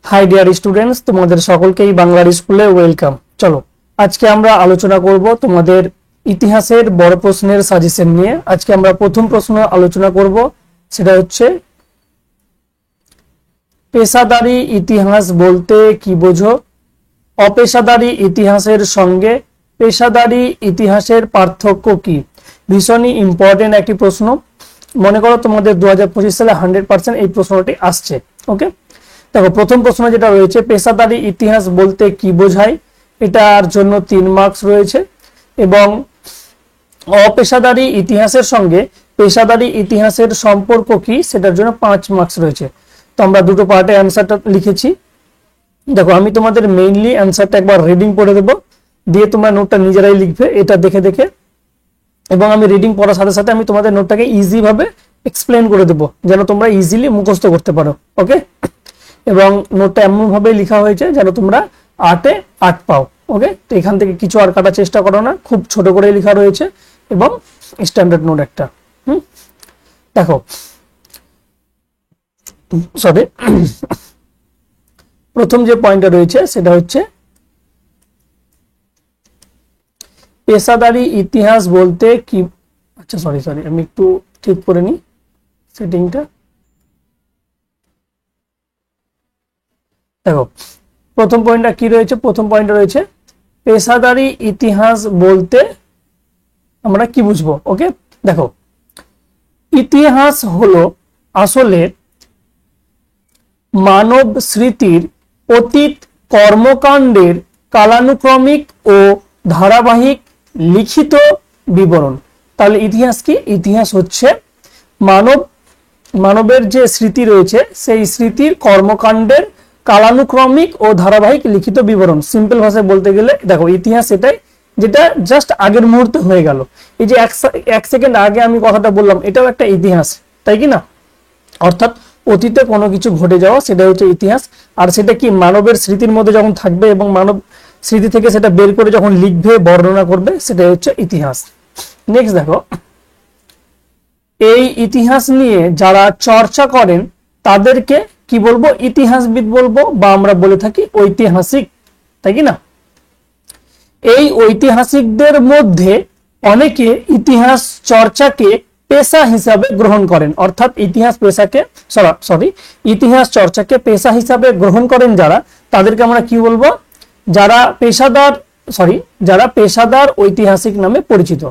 High dear students, তোমাদের সকলকেই বাংলার স্কুলে ওয়েলকাম। চলো আজকে আমরা আলোচনা করব তোমাদের ইতিহাসের বড় প্রশ্নের সাজেশন নিয়ে। আজকে আমরা প্রথম প্রশ্ন আলোচনা করব, সেটা হচ্ছে পেশাদারি ইতিহাস বলতে কি বোঝো? অপেশাদারি ইতিহাসের সঙ্গে পেশাদারি ইতিহাসের পার্থক্য কি? ভীষণই ইম্পর্টেন্ট একটি প্রশ্ন। মনে করো তোমাদের 2025 সালে 100% এই প্রশ্নটি আসছে। ওকে, দেখো প্রথম প্রশ্ন যেটা রয়েছে, পেশাদারি ইতিহাস বলতে কি বোঝায়, এটার জন্য 3 মার্কস রয়েছে, এবং অপেশাদারি ইতিহাসের সঙ্গে পেশাদারি ইতিহাসের সম্পর্ক কি, সেটার জন্য 5 মার্কস রয়েছে। তো আমরা দুটো পার্টে অ্যান্সারটা লিখেছি। দেখো আমি তোমাদের মেইনলি অ্যান্সারটা একবার রিডিং পড়ে দেবো, দিয়ে তোমরা নোটটা নিজেরাই লিখবে এটা দেখে দেখে, এবং আমি রিডিং পড়ার সাথে সাথে আমি তোমাদের নোটটাকে ইজি ভাবে এক্সপ্লেন করে দেবো, যেন তোমরা ইজিলি মুখস্থ করতে পারো। ওকে, এবং নোটটা এমন ভাবে লেখা হয়েছে যেন তোমরা 8-এ 8 পাও। ওকে, তো এখান থেকে কিছু আর কাটার চেষ্টা করো না, খুব ছোট করে লেখা রয়েছে এবং স্ট্যান্ডার্ড নোট একটা। দেখো সরি, প্রথম যে পয়েন্টটা রয়েছে সেটা হচ্ছে পেশাদারি ইতিহাস বলতে কি। আচ্ছা সরি আমি একটু ঠিক করে নিই সেটিংটা। দেখো প্রথম পয়েন্টটা কি রয়েছে, প্রথম পয়েন্টটা রয়েছে পেশাদারি ইতিহাস বলতে আমরা কি বুঝবো। ওকে, দেখো ইতিহাস হলো আসলে মানব স্মৃতির অতীত কর্মকাণ্ডের কালানুক্রমিক ও ধারাবাহিক লিখিত বিবরণ। তাহলে ইতিহাস কি? ইতিহাস হচ্ছে মানবের যে স্মৃতি রয়েছে সেই স্মৃতির কর্মকাণ্ডের কালানুক্রমিক ও ধারাবাহিক লিখিত বিবরণ। সিম্পল ভাষায় বলতে গেলে দেখো ইতিহাস এটাই যেটা জাস্ট আগের মুহূর্তে হয়ে গেল। এই যে এক সেকেন্ড আগে আমি কথাটা বললাম, এটাও একটা ইতিহাস, তাই কি না? অর্থাৎ অতীতে কোনো কিছু ঘটে যাওয়া, সেটা হচ্ছে ইতিহাস। আর সেটা কি মানবের স্মৃতির মধ্যে যখন থাকবে এবং মানব স্মৃতি থেকে সেটা বের করে যখন লিখবে, বর্ণনা করবে, সেটাই হচ্ছে ইতিহাস। নেক্সট দেখো, এই ইতিহাস নিয়ে যারা চর্চা করেন তাদেরকে কি বলবো? ইতিহাসবিদ বলবো, বা আমরা বলে থাকি ঐতিহাসিক, তাই কি না? এই ঐতিহাসিকদের মধ্যে অনেকে ইতিহাস চর্চাকে পেশা হিসাবে গ্রহণ করেন। অর্থাৎ ইতিহাস চর্চাকে পেশা হিসাবে গ্রহণ করেন যারা, তাদেরকে আমরা কি বলবো? যারা পেশাদার ঐতিহাসিক নামে পরিচিত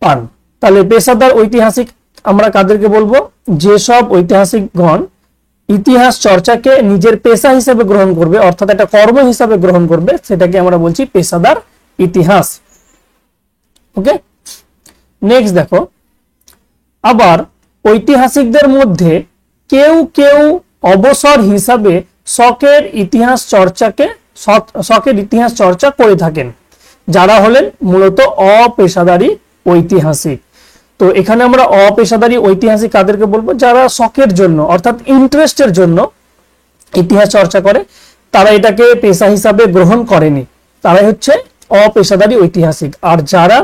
পান। তাহলে পেশাদার ঐতিহাসিক আমরা কাদেরকে বলবো? যেসব ঐতিহাসিকগণ ইতিহাস চর্চাকে নিজের পেশা হিসেবে গ্রহণ করবে, অর্থাৎ একটা কর্ম হিসাবে গ্রহণ করবে, সেটাকে আমরা বলছি পেশাদার ইতিহাস। ওকে, নেক্সট দেখো, আবার ঐতিহাসিকদের মধ্যে কেউ কেউ অবসর হিসাবে শখের ইতিহাস চর্চা করে থাকেন, যারা হলেন মূলত অপেশাদারী ঐতিহাসিক। তো এখানে আমরা অপেশাদারী ঐতিহাসিক কাদেরকে বলবো? যারা শখের জন্য অর্থাৎ ইন্টারেস্টের জন্য ইতিহাস চর্চা করে, তারা এটাকে পেশা হিসাবে গ্রহণ করেনি, তারাই হচ্ছে অপেশাদারী ঐতিহাসিক। আর যারা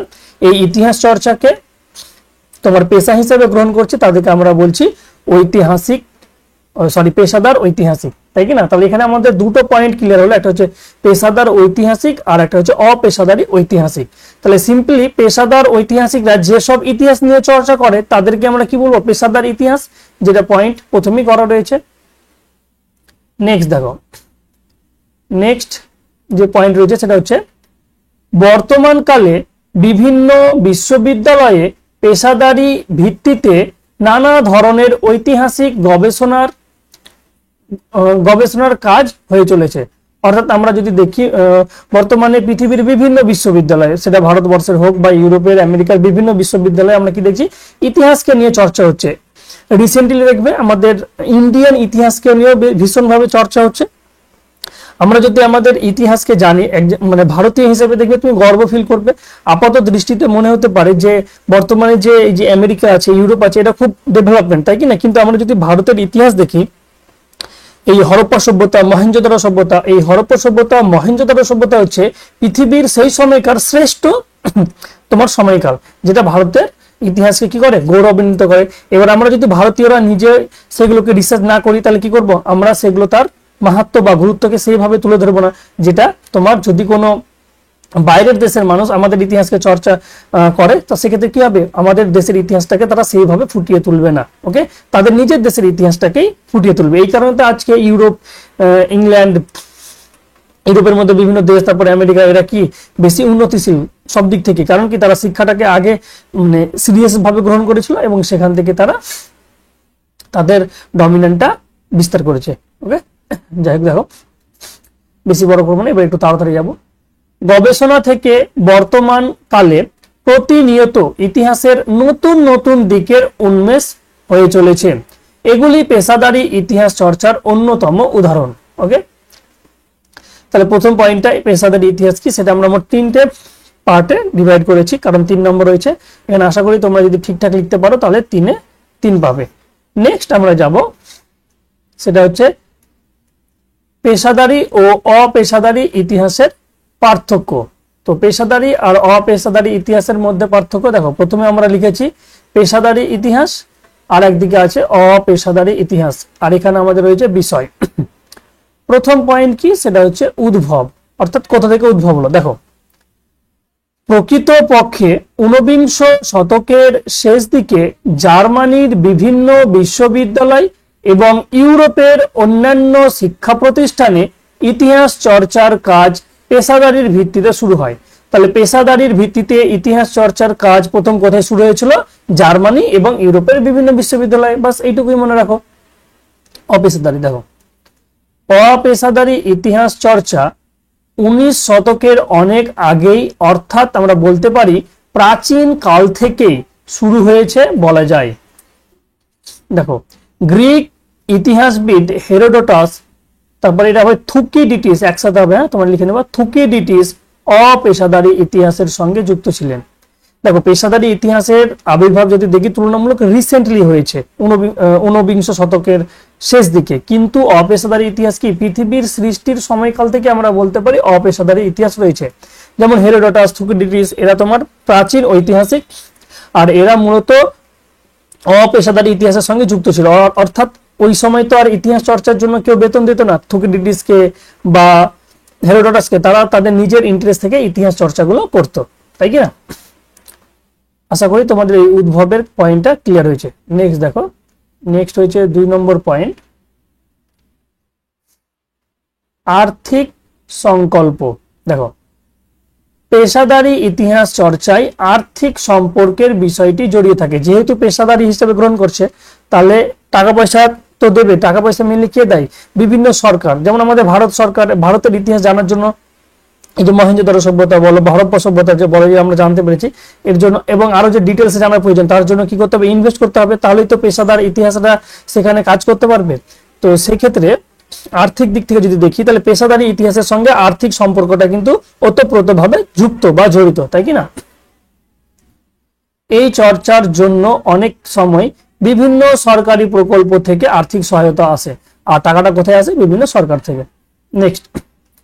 এই ইতিহাস চর্চাকে তোমার পেশা হিসাবে গ্রহণ করছে তাদেরকে আমরা বলছি পেশাদার ঐতিহাসিক, তাই কি না? তাহলে এখানে আমাদের দুটো পয়েন্ট ক্লিয়ার হলো, একটা হচ্ছে পেশাদার ঐতিহাসিক আর একটা হচ্ছে অপেশাদারী ঐতিহাসিক। তাহলে সিম্পলি পেশাদার ঐতিহাসিকরা যেসব ইতিহাস নিয়ে চর্চা করে তাদেরকে আমরা কি বলবো? পেশাদার ইতিহাস, যেটা পয়েন্ট প্রথমেই করা রয়েছে। নেক্সট দেখো, নেক্সট যে পয়েন্ট রয়েছে সেটা হচ্ছে বর্তমানকালে বিভিন্ন বিশ্ববিদ্যালয়ে পেশাদারি ভিত্তিতে নানা ধরনের ঐতিহাসিক গবেষণার কাজ হয়ে চলেছে। অর্থাৎ আমরা যদি দেখি বর্তমানে পৃথিবীর বিভিন্ন বিশ্ববিদ্যালয়ে, সেটা ভারতবর্ষের হোক বা ইউরোপের, আমেরিকার বিভিন্ন বিশ্ববিদ্যালয়ে আমরা কি দেখছি? ইতিহাসকে নিয়ে চর্চা হচ্ছে। রিসেন্টলি দেখবে আমাদের ইন্ডিয়ান ইতিহাসকে নিয়ে ভীষণভাবে চর্চা হচ্ছে। আমরা যদি আমাদের ইতিহাসকে জানি, মানে ভারতীয় হিসেবে দেখবে তুমি গর্ব ফিল করবে। আপাত দৃষ্টিতে মনে হতে পারে যে বর্তমানে যে আমেরিকা আছে, ইউরোপ আছে, এটা খুব ডেভেলপমেন্ট, তাই কি না? কিন্তু আমরা যদি ভারতের ইতিহাস দেখি, এই হরপ্পা সভ্যতা, মহেঞ্জোদারো সভ্যতা, এই হরপ্পা সভ্যতা, মহেঞ্জোদারো সভ্যতা হচ্ছে পৃথিবীর সেই সময়কার শ্রেষ্ঠ তোমার সময়কাল, যেটা ভারতের ইতিহাসকে কি করে? গৌরবান্বিত করে। এবার আমরা যদি ভারতীয়রা নিজে সেগুলোকে রিসার্চ না করি তাহলে কি করব? আমরা সেগুলো তার মাহাত্ম্য বা গুরুত্বকে সেইভাবে তুলে ধরবো না, যেটা তোমার যদি কোনো বাইরের দেশের মানুষ আমাদের ইতিহাসকে চর্চা করে, তো সেক্ষেত্রে কি হবে, আমাদের দেশের ইতিহাসটাকে তারা সেইভাবে ফুটিয়ে তুলবে না। ওকে, তাদের নিজের দেশের ইতিহাসটাকেই ফুটিয়ে তুলবে। এই কারণে তো আজকে ইউরোপ, ইংল্যান্ড, ইউরোপের মধ্যে বিভিন্ন দেশ, তারপরে আমেরিকা, এরা কি বেশি উন্নতিশীল সব দিক থেকে। কারণ কি, তারা শিক্ষাটাকে আগে মানে সিরিয়াস ভাবে গ্রহণ করেছিল এবং সেখান থেকে তারা তাদের ডমিনেন্টটা বিস্তার করেছে। ওকে, যাই হোক, দেখো বেশি বড় করবো না, এবার একটু তাড়াতাড়ি যাব। গবেষণা থেকে বর্তমান কালে প্রতিনিয়ত ইতিহাসের নতুন নতুন দিকের উন্মেষ হয়ে চলেছে। এগুলি পেশাদারি ইতিহাস চর্চার অন্যতম উদাহরণ। ওকে, তাহলে প্রথম পয়েন্টটা পেশাদারি ইতিহাস কি, সেটা আমরা মোট 3টে পার্টে ডিভাইড করেছি, কারণ 3 নম্বর রয়েছে এখানে। আশা করি তোমরা যদি ঠিকঠাক লিখতে পারো তাহলে 3-এ 3 পাবে। নেক্সট আমরা যাব, সেটা হচ্ছে পেশাদারি ও অপেশাদারি ইতিহাসের পার্থক্য। তো পেশাদারি আর অপেশাদারি ইতিহাসের মধ্যে পার্থক্য দেখো, প্রথমে আমরা লিখেছি পেশাদারি ইতিহাস, আর একদিকে আছে অপেশাদারি ইতিহাস, আর এখানে আমাদের রয়েছে বিষয়। প্রথম পয়েন্ট কি, সেটা হচ্ছে উদ্ভব, অর্থাৎ কোথা থেকে উদ্ভব হলো। দেখো, প্রকৃত পক্ষে ঊনবিংশ শতকের শেষ দিকে জার্মানির বিভিন্ন বিশ্ববিদ্যালয় এবং ইউরোপের অন্যান্য শিক্ষা প্রতিষ্ঠানে ইতিহাস চর্চার কাজ পেশাদারির ভিত্তিতে শুরু হয়। তাহলে পেশাদারির ভিত্তিতে ইতিহাস চর্চার কাজ প্রথম কোথায় শুরু হয়েছিল, জার্মানি এবং ইউরোপের বিভিন্ন বিশ্ববিদ্যালয়। বাস এইটুকুই মনে রাখো। অপেশাদারি, দেখো অপেশাদারি ইতিহাস চর্চা 19 শতকের অনেক আগেই, অর্থাৎ আমরা বলতে পারি প্রাচীন কাল থেকেই শুরু হয়েছে বলা যায়। দেখো, গ্রিক ইতিহাসবিদ হেরোডোটাস, তারপরে এটা হবে থুকিডিটিস, একসাথে হবে, হ্যাঁ তোমরা লিখে নেবা, থুকিডিটিস অপেশাদারি ইতিহাসের সঙ্গে যুক্ত ছিলেন। দেখো, পেশাদারি ইতিহাসের আবির্ভাব যদি দেখি তুলনামূলক রিসেন্টলি হয়েছে, ঊনবিংশ শতকের শেষ দিকে, কিন্তু অপেশাদারি ইতিহাস কি পৃথিবীর সৃষ্টির সময়কাল থেকে আমরা বলতে পারি অপেশাদারি ইতিহাস রয়েছে। যেমন হেরোডোটাস, থুকিডিটিস, এরা তোমার প্রাচীন ঐতিহাসিক, আর এরা মূলত অপেশাদারি ইতিহাসের সঙ্গে যুক্ত ছিল। অর্থাৎ ওই সময় তো আর ইতিহাস চর্চার জন্য কেউ বেতন দিত না থুকিডিটিসকে বা হেরোডোটাসকে, তারা তাদের নিজের ইন্টারেস্ট থেকে ইতিহাস চর্চাগুলো করত, তাই কি না? আশা করি তোমাদের এই উদ্ভবের পয়েন্টটা ক্লিয়ার হয়েছে। নেক্সট দেখো, নেক্সট হয়েছে 2 নম্বর পয়েন্ট, আর্থিক সংকল্প। দেখো, পেশাদারি ইতিহাস চর্চায় আর্থিক সম্পর্কের বিষয়টি জড়িয়ে থাকে। যেহেতু পেশাদারি হিসেবে গ্রহণ করছে, তাহলে টাকা পয়সা তো দেবে। টাকা পয়সা মিলে কে দেয়? বিভিন্ন সরকার। যেমন আমাদের ভারত সরকার ভারতের ইতিহাস জানার জন্য এই যে মহেঞ্জোদারো সভ্যতা বলো, হরপ্পা সভ্যতা যে বলো, আমরা জানতে পেরেছি, এর জন্য এবং আরো যে ডিটেলসে জানার প্রয়োজন, তার জন্য কি করতে হবে? ইনভেস্ট করতে হবে। তাহলেই তো পেশাদার ইতিহাসটা সেখানে কাজ করতে পারবে। তো সেক্ষেত্রে আর্থিক দিক থেকে যদি দেখি, তাহলে পেশাদারি ইতিহাসের সঙ্গে আর্থিক সম্পর্কটা কিন্তু ওতপ্রোতভাবে যুক্ত বা জড়িত, তাই কি না? এই চর্চার জন্য অনেক সময় বিভিন্ন সরকারি প্রকল্প থেকে আর্থিক সহায়তা আসে, আর টাকাটা কোথায় আসে? বিভিন্ন সরকার থেকে। নেক্সট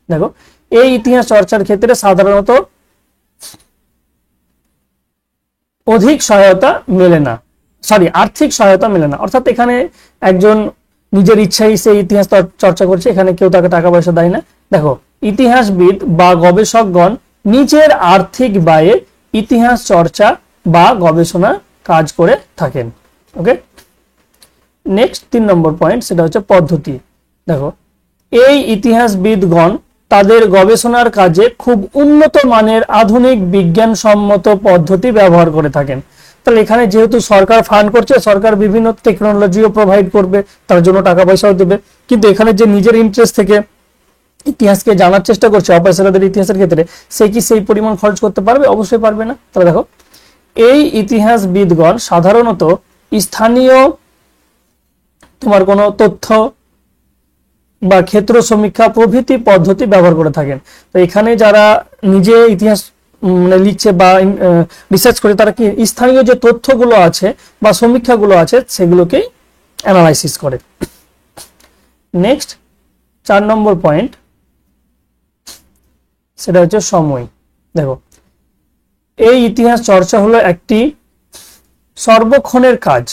দেখো, এই ইতিহাস চর্চার ক্ষেত্রে সাধারণত অধিক সহায়তা মেলে না, আর্থিক সহায়তা মেলে না। অর্থাৎ এখানে একজন নিজের ইচ্ছাই সেই ইতিহাস চর্চা করছে, এখানে কেউ তাকে টাকা পয়সা দেয় না। দেখো, ইতিহাসবিদ বা গবেষকগণ নিজের আর্থিক ব্যয়ে ইতিহাস চর্চা বা গবেষণা কাজ করে থাকেন। ওকে, নেক্সট 3 নম্বর পয়েন্ট, সেটা হচ্ছে পদ্ধতি। দেখো, এই ইতিহাসবিদগণ তাদের গবেষণার কাজে খুব উন্নত মানের আধুনিক বিজ্ঞানসম্মত পদ্ধতি ব্যবহার করে থাকেন। তাহলে এখানে যেহেতু সরকার ফান্ড করছে, সরকার বিভিন্ন টেকনোলজিও প্রোভাইড করবে, তার জন্য টাকা পয়সাও দেবে। কিন্তু এখানে যে নিজের ইন্টারেস্ট থেকে ইতিহাসকে জানার চেষ্টা করছে অপেশাদার ইতিহাসের ক্ষেত্রে, সে কি সেই পরিমাণ খরচ করতে পারবে? অবশ্যই পারবে না। তাহলে দেখো, এই ইতিহাসবিদগণ সাধারণত স্থানীয় তোমার কোনো তথ্য বা ক্ষেত্র সমীক্ষা প্রভৃতি পদ্ধতি ব্যবহার করে থাকেন। তো এখানে যারা নিজে ইতিহাস লিখছে বা রিসার্চ করে, তারা কি স্থানীয় যে তথ্যগুলো আছে বা সমীক্ষাগুলো আছে সেগুলোকেই অ্যানালাইসিস করে। নেক্সট 4 নম্বর পয়েন্ট, সেটা হচ্ছে সময়। দেখো, এই ইতিহাস চর্চা হলো একটি সর্বক্ষণের কাজ।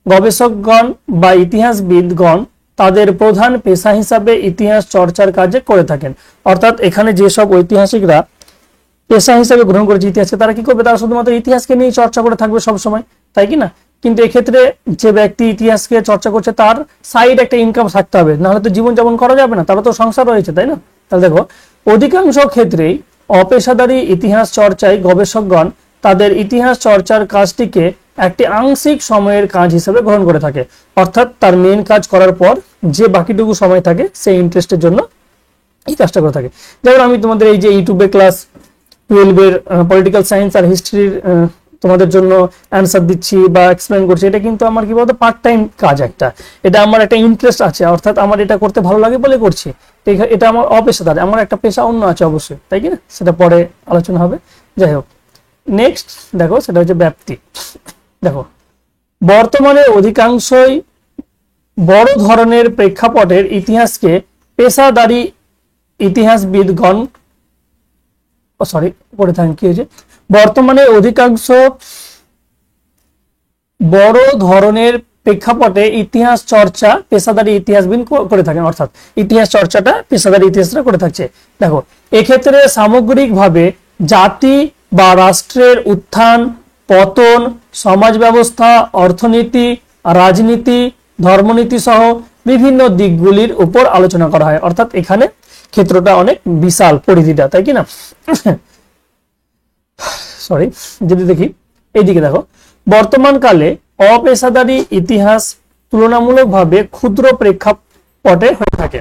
গবেষকগণ বা ইতিহাসবিদগণ তাদের প্রধান পেশা হিসাবে ইতিহাস চর্চার কাজে করে থাকেন। অর্থাৎ এখানে যেসব ঐতিহাসিকরা পেশা হিসাবে গ্রহণ করেছে ইতিহাসকে, তারা কি করবে, তারা শুধুমাত্র ইতিহাসকে নিয়ে চর্চা করে থাকবে সবসময়, তাই কি না? কিন্তু এক্ষেত্রে যে ব্যক্তি ইতিহাসকে চর্চা করছে তার সাইড একটা ইনকাম থাকতে হবে, নাহলে তো জীবনযাপন করা যাবে না, তারা তো সংসার রয়েছে, তাই না? তাহলে দেখো, অধিকাংশ ক্ষেত্রেই অপেশাদারী ইতিহাস চর্চায় গবেষকগণ তাদের ইতিহাস চর্চার কাজটিকে একটি আংশিক সময়ের কাজ হিসেবে গ্রহণ করে থাকে। অর্থাৎ তার মেন কাজ করার পর যে বাকিটুকু সময় থাকে সেই ইন্টারেস্টের জন্য এই কাজটা করে থাকে। যেমন আমি তোমাদের এই যে ইউটিউবে ক্লাস 12 এর পলিটিক্যাল সায়েন্স আর হিস্ট্রির তোমাদের জন্য অ্যান্সার দিচ্ছি বা এক্সপ্লেন করছি, এটা কিন্তু আমার কি বলতো পার্ট টাইম কাজ একটা, এটা আমার একটা ইন্টারেস্ট আছে, অর্থাৎ আমার এটা করতে ভালো লাগে বলে করছি, এটা আমার অপেশাদার, আমার একটা পেশা অন্য আছে অবশ্যই, তাই কি না? সেটা পরে আলোচনা হবে। যাই হোক, নেক্সট দেখো, সেটা হচ্ছে ব্যাপ্তি। দেখো, বর্তমানে অধিকাংশই বড় ধরনের প্রেক্ষাপটের ইতিহাসকে পেশাদারী ইতিহাসবিদগণ বর্তমানে অধিকাংশ বড় ধরনের প্রেক্ষাপটে ইতিহাস চর্চা পেশাদারী ইতিহাসবিদ করে থাকেন, অর্থাৎ ইতিহাস চর্চাটা পেশাদারী ইতিহাসরা করে থাকছে। দেখো, এক্ষেত্রে সামগ্রিকভাবে জাতি বা রাষ্ট্রের উত্থান পতন, সমাজ ব্যবস্থা, অর্থনীতি, রাজনীতি, ধর্মনীতি সহ বিভিন্ন দিকগুলির উপর আলোচনা করা হয়। অর্থাৎ এখানে ক্ষেত্রটা অনেক বিশাল পরিধিটা, তাই কি না? সরি, যদি দেখি এইদিকে, দেখো, বর্তমান কালে অপেশাদারী ইতিহাস তুলনামূলকভাবে ক্ষুদ্র প্রেক্ষাপটে হয়ে থাকে,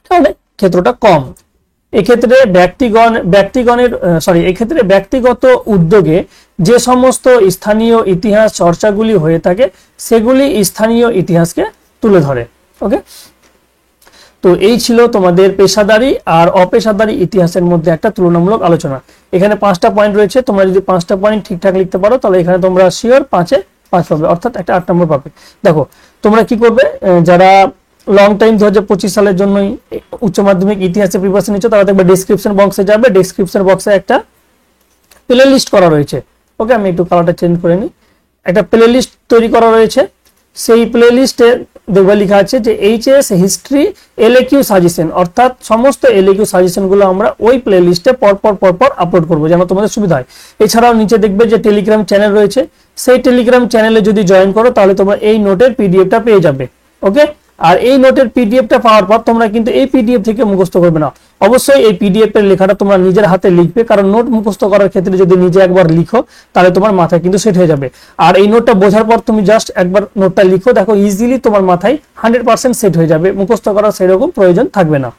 তাহলে ক্ষেত্রটা কম। এক্ষেত্রে ব্যক্তিগত উদ্যোগে যে সমস্ত স্থানীয় ইতিহাস চর্চাগুলি হয়ে থাকে সেগুলি স্থানীয় ইতিহাসকে তুলে ধরে। ওকে, তো এই ছিল তোমাদের পেশাদারী আর অপেশাদারী ইতিহাসের মধ্যে একটা তুলনামূলক আলোচনা। এখানে 5টা পয়েন্ট রয়েছে, তোমরা যদি 5টা পয়েন্ট ঠিকঠাক লিখতে পারো তাহলে এখানে তোমরা শিওর 5-এ 5 পাবে, অর্থাৎ একটা 8 নম্বর পাবে। দেখো, তোমরা কি করবে, যারা লং টাইম 2025 সালের জন্যই উচ্চ মাধ্যমিক ইতিহাসে প্রিপারেশন নিচ্ছ, তারা দেখবে ডেসক্রিপশন বক্সে যাবে, ডেসক্রিপশন বক্সে একটা প্লে লিস্ট করা রয়েছে। ওকে, আমি একটু কালারটা চেঞ্জ করে নিই। একটা প্লে লিস্ট তৈরি করা রয়েছে, সেই প্লে লিস্টে দেখবে লেখা আছে যে এইচএস হিস্ট্রি এলএকিউ সাজেশন, অর্থাৎ সমস্ত এলএকিউ সাজেশন গুলো আমরা ওই প্লে লিস্টে পরপর আপলোড করবো যেন তোমাদের সুবিধা হয়। এছাড়াও নিচে দেখবে যে টেলিগ্রাম চ্যানেল রয়েছে, সেই টেলিগ্রাম চ্যানেলে যদি জয়েন করো তাহলে তোমরা এই নোটের পিডিএফটা পেয়ে যাবে। ওকে, আর এই নোটের পিডিএফটা পাওয়ার পর তোমরা কিন্তু এই পিডিএফ থেকে মুখস্থ করবে না, অবশ্যই এই পিডিএফ এর লেখাটা তোমরা নিজের হাতে লিখবে, কারণ নোট মুখস্থ করার ক্ষেত্রে যদি নিজে একবার লিখো তাহলে তোমার মাথায় কিন্তু সেট হয়ে যাবে। আর এই নোটটা বোঝার পর তুমি জাস্ট একবার নোটটা লিখো, দেখো ইজিলি তোমার মাথায় 100% সেট হয়ে যাবে, মুখস্থ করার সেরকম প্রয়োজন থাকবে না।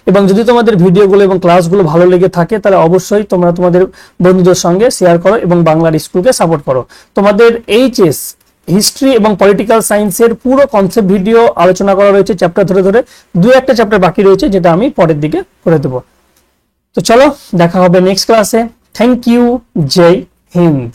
এবং যদি তোমাদের ভিডিওগুলো এবং ক্লাসগুলো ভালো লেগে থাকে তাহলে অবশ্যই তোমরা তোমাদের বন্ধুদের সঙ্গে শেয়ার করো এবং বাংলার স্কুলকে সাপোর্ট করো। তোমাদের এইচএস হিস্ট্রি এবং পলিটিক্যাল সায়েন্সের পুরো কনসেপ্ট ভিডিও আলোচনা করা রয়েছে চ্যাপ্টার ধরে ধরে, 2-1টা চ্যাপ্টার বাকি রয়েছে যেটা আমি পরের দিকে করে দেবো। তো চলো, দেখা হবে নেক্সট ক্লাসে। থ্যাংক ইউ, জয় হিন্দ।